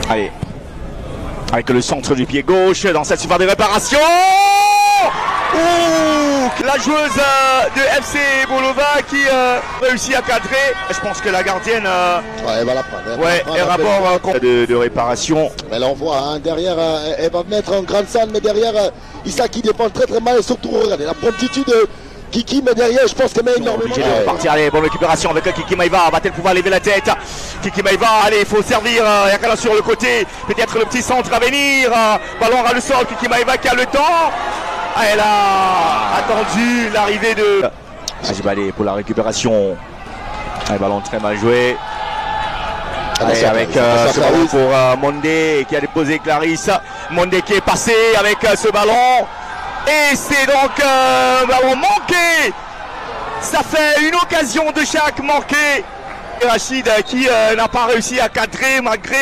Allez. Avec le centre du pied gauche dans cette super de réparation. Ouh, la joueuse de FC Bolova qui réussit à cadrer. Je pense que la gardienne elle va la prendre. Ouais, rapport de réparation. Mais là on voit hein, derrière, elle va mettre en grande salle, mais derrière Issa qui défend très très mal et surtout regardez la promptitude. Kiki, mais derrière, je pense qu'elle met énormément. Obligé de repartir, allez, bonne récupération avec Kiki Maïva. Va-t-elle pouvoir lever la tête? Kiki Maïva, allez, il faut servir. Yakala sur le côté. Peut-être le petit centre à venir. Ballon à le sol. Kiki Maïva qui a le temps. Elle a attendu l'arrivée de Ajibale pour la récupération. Un ballon très mal joué. Allez, avec ce ballon pour Mondé qui a déposé Clarisse. Mondé qui est passé avec ce ballon. Et c'est donc un ballon manqué. Ça fait une occasion de chaque manqué. Et Rachid qui n'a pas réussi à cadrer malgré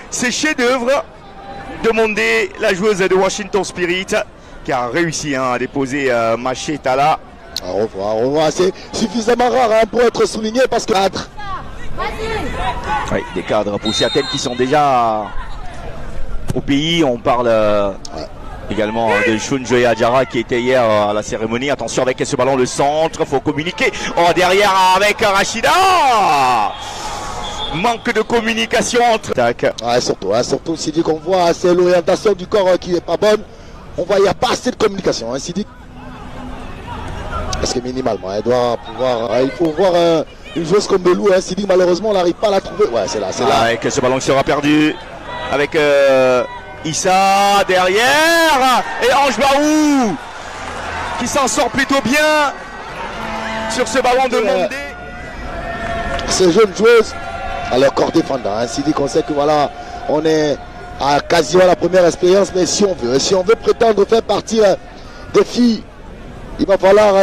ses chefs-d'œuvre. De Mondé, la joueuse de Washington Spirit, qui a réussi à déposer Machetala. Au revoir, c'est suffisamment rare hein, pour être souligné parce que... Oui, des cadres pour certaines qui sont déjà au pays. On parle également de Shunjoy Adjara qui était hier à la cérémonie. Attention avec ce ballon, le centre, faut communiquer. Oh, derrière avec Rachida. Manque de communication entre... Ouais, surtout Sidi qu'on voit, c'est l'orientation du corps qui n'est pas bonne. On voit, il n'y a pas assez de communication, hein, Sidi. Parce que minimalement, elle doit pouvoir... il faut voir une joueuse comme Belou, hein, Sidi, malheureusement, on n'arrive pas à la trouver. Ouais, c'est là, c'est là. Avec ce ballon qui sera perdu. Avec Issa derrière. Et Ange Baou qui s'en sort plutôt bien sur ce ballon de Mondé. Ces jeunes joueuses à leur corps défendant, hein, Sidi, qu'on sait que voilà, on est à quasiment la première expérience, mais si on veut prétendre faire partie des filles, il va falloir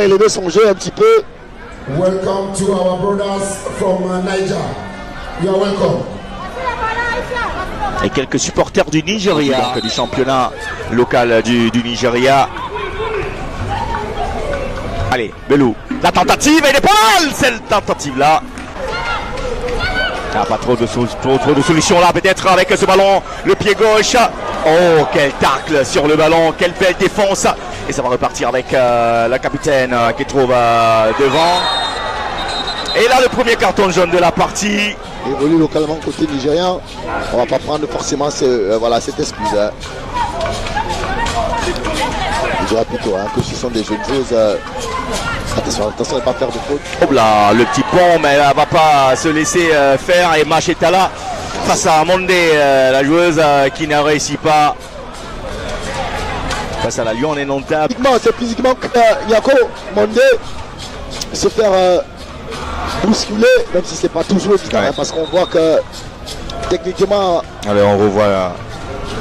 élever son jeu un petit peu. Welcome to our brothers from Niger. You are welcome. Et quelques supporters du Nigeria, donc du championnat local du Nigeria. Allez, Belou, la tentative et l'épaule, cette tentative-là. Ah, pas trop de solutions là, peut-être avec ce ballon, le pied gauche. Oh, quel tacle sur le ballon, quelle belle défense. Et ça va repartir avec la capitaine qui trouve devant. Et là, le premier carton jaune de la partie. Évolue localement côté nigérien. On va pas prendre forcément cette excuse. Hein. Je dirais plutôt hein, que ce sont des jeunes joueuses. Attention de ne pas faire de faute. Oh là, le petit pont, mais elle va pas se laisser faire. Et Machetala face à Mondé, la joueuse qui ne réussit pas. Face à la Lyon, on est non table. C'est physiquement que Yako Mondé se faire bousculer, même si c'est pas toujours évident, hein, parce qu'on voit que techniquement. Allez, on revoit là,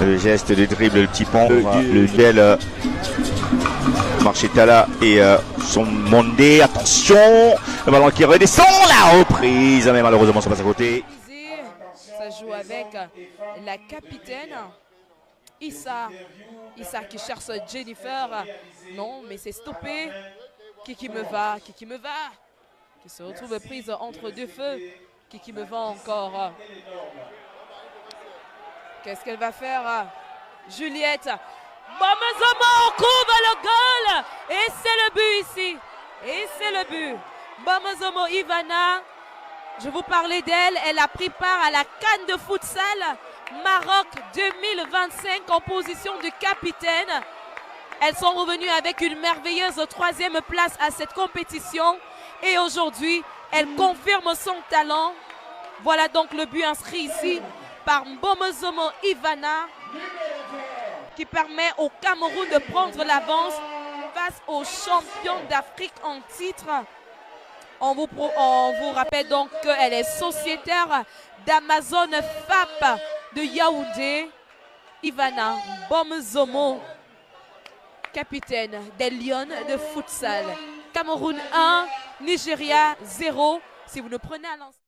le geste de dribble, le petit pont, le duel. Machetala et son Mondé, attention, le ballon qui redescend, la reprise, mais malheureusement ça passe à côté. Ça joue avec la capitaine Issa qui cherche Jennifer, non mais c'est stoppé, Kiki me va, qui se retrouve prise entre deux feux, Kiki me va encore. Qu'est-ce qu'elle va faire Juliette. Bomozomo couvre le goal et c'est le but ici. Et c'est le but. Bomozomo Ivana, je vous parlais d'elle, elle a pris part à la CAN de futsal Maroc 2025 en position de capitaine. Elles sont revenues avec une merveilleuse 3e place à cette compétition et aujourd'hui, elle confirme son talent. Voilà donc le but inscrit ici par Bomozomo Ivana, qui permet au Cameroun de prendre l'avance face aux champions d'Afrique en titre. On vous rappelle donc qu'elle est sociétaire d'Amazon FAP de Yaoundé. Ivana Bomozomo, capitaine des Lions de futsal. Cameroun 1, Nigeria 0. Si vous ne prenez à l'instant...